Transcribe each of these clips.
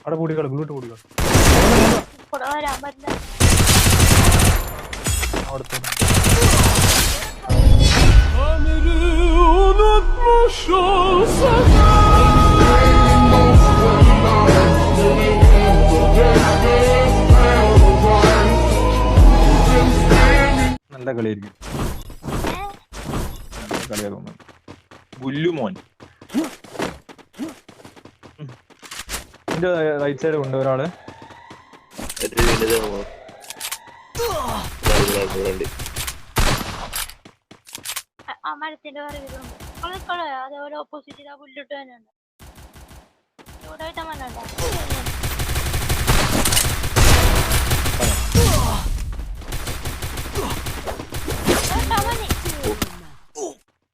അവിടെ കൂടിക്കാള് ഗ്ലൂട്ട് കൂടിക്കാള് അവിടുത്തെ നല്ല കളിയായിരിക്കും. നല്ല കളിയാ തോന്നുന്നു. ഗുല്ലുമോൻ എന്റെ റൈറ്റ് സൈഡ് ഉണ്ട് ഒരാള്. മരത്തിന്റെ അതേപോലെ ഓപ്പോസിറ്റ് പുല്ലിട്ട് തന്നെ ഉണ്ട്. ചൂടായിട്ട് മനുണ്ടോ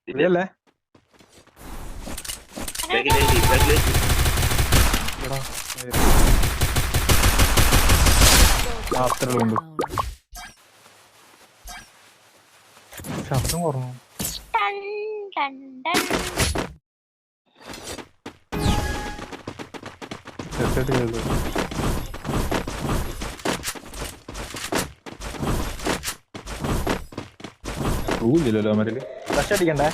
ഇല്ലല്ലേ അത്രയുണ്ട്. ശബ്ദം കുറഞ്ഞു. റൂല്ലല്ലോ അമരില് ഫ്ലഷ് അടിക്കണ്ടേ?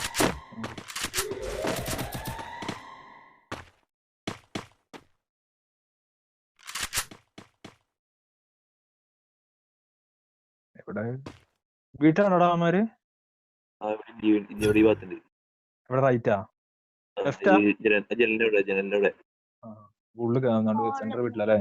എവിടെ വീട്ടിലാണോടാ അവന്മാര്? ഇവിടെ റൈറ്റാ ലെഫ്റ്റാ? ഉള്ളു സെന്റർ വീട്ടിലല്ലേ?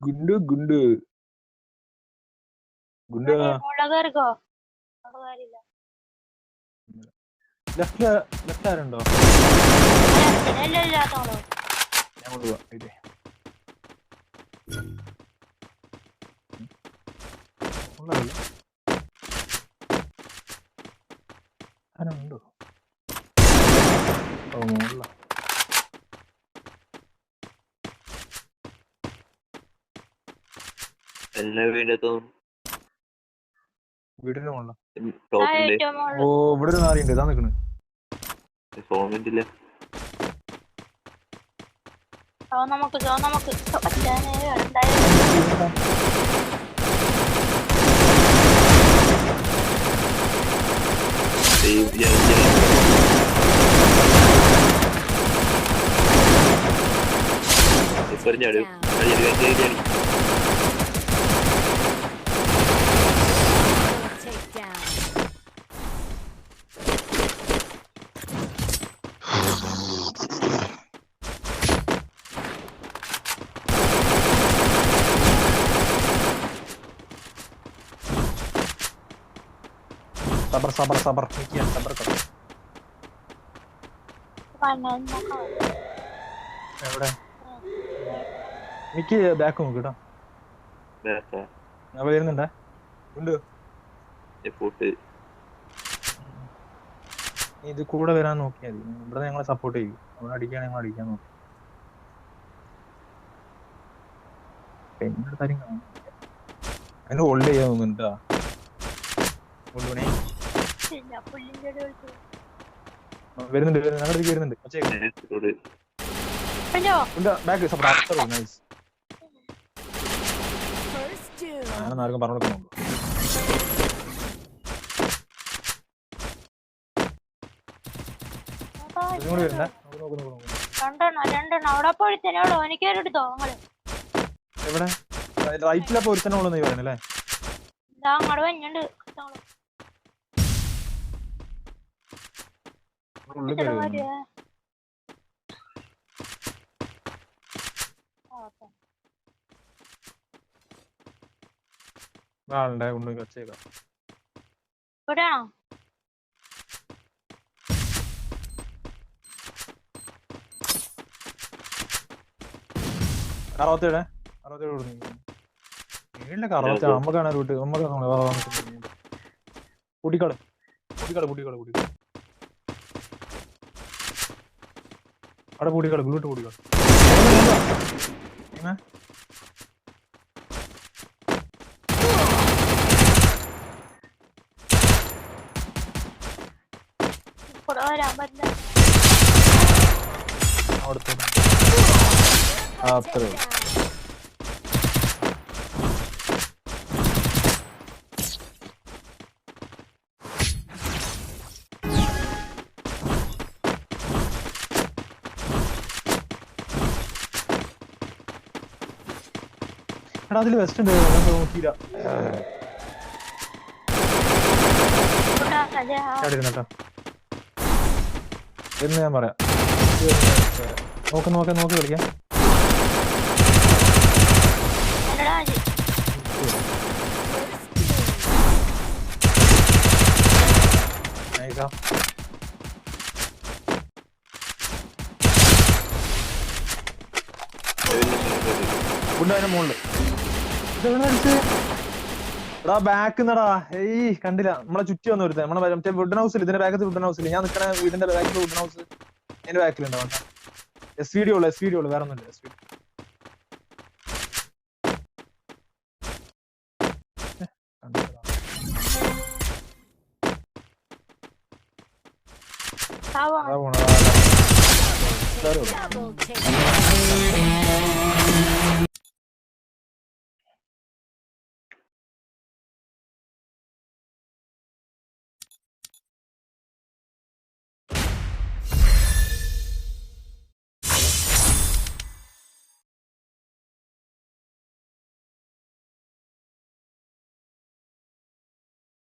ഗുണ്ട് ഗുണ്ട് ഗുണ്ട് ലെഫ്റ്റ് ആരുണ്ടോ? ഞാൻ കൊണ്ടുപോവാ. ആരുണ്ടോ? ഓ മുകളില. വീടിന്റെ മുകളില. ഓ ഇവിടെ ഒരു നാരിയുണ്ട്. ഇതാ നിക്കണ്. സബർ സബർ സബർ സബർ കറ. എവിടെ എനിക്ക് ബാക്ക് നോക്ക് കേട്ടോ. ഞാൻ വരുന്നുണ്ടേ. ഉണ്ട്. ഇത് കൂടെ വരാൻ നോക്കിയാൽ മതി. ഇവിടെ ഞങ്ങളെ സപ്പോർട്ട് ചെയ്യും. അവിടെ അടിക്കാൻ ഞങ്ങൾ അടിക്കാൻ നോക്കും. എന്നോട് കാര്യം കാണും. അതിന് ഹോൾഡ് ചെയ്യാൻ തോന്നുന്നുണ്ടാ. വരുന്നുണ്ട് ഞങ്ങളുടെ അടുത്ത് വരുന്നുണ്ട്. Back support. നൈസ്. ഞാനൊന്നും ആർക്കും പറഞ്ഞു കൊടുക്കുന്നുള്ളൂ. എവിടെ റൈറ്റിലപ്പോ ഒരുത്തന്നെ ഉള്ളു നീ പറയണല്ലേ? ഉള്ളിൽ കയറി ആളുടെ ഉണ്ണി കച്ചേക്കാം. അറുപത്തേഴ് വീടിന്റെ അറുപത്തി നമ്മക്കാണ് റൂട്ട്. നമുക്ക് കൂട്ടിക്കാട് അവിടെ കൂട്ടിക്കാട് ഗ്ലൂട്ട് കൂട്ടിക്കാട്. ഇവിടെ വരാൻ പറ്റില്ല. അത്രേ ഉള്ളൂ. എടാ അതില് വെസ്റ്റ് ഉണ്ട്, ഞാൻ നോക്കിയില്ല. കേട്ടോ എന്ന് ഞാൻ പറയാം. നോക്കി കളിക്കാം. മുകളില് എടാ ബാക്ക് നടാ. ഏയ് കണ്ടില്ല, നമ്മളെ ചുറ്റി വന്ന് വരുത്തേ. നമ്മളെ മറ്റേ വുഡൻ ഹൗസിൽ, ഇതിന്റെ ബാക്കത്ത് വുഡൻ ഹൗസിൽ ഞാൻ നിൽക്കണ വീടിന്റെ ബാക്കിൽ വുഡൻ ഹൗസ്, അതിന്റെ ബാക്കിലുണ്ടാവും. SVD ഉള്ളു വേറെ ഒന്നുമില്ല. SVD പോണ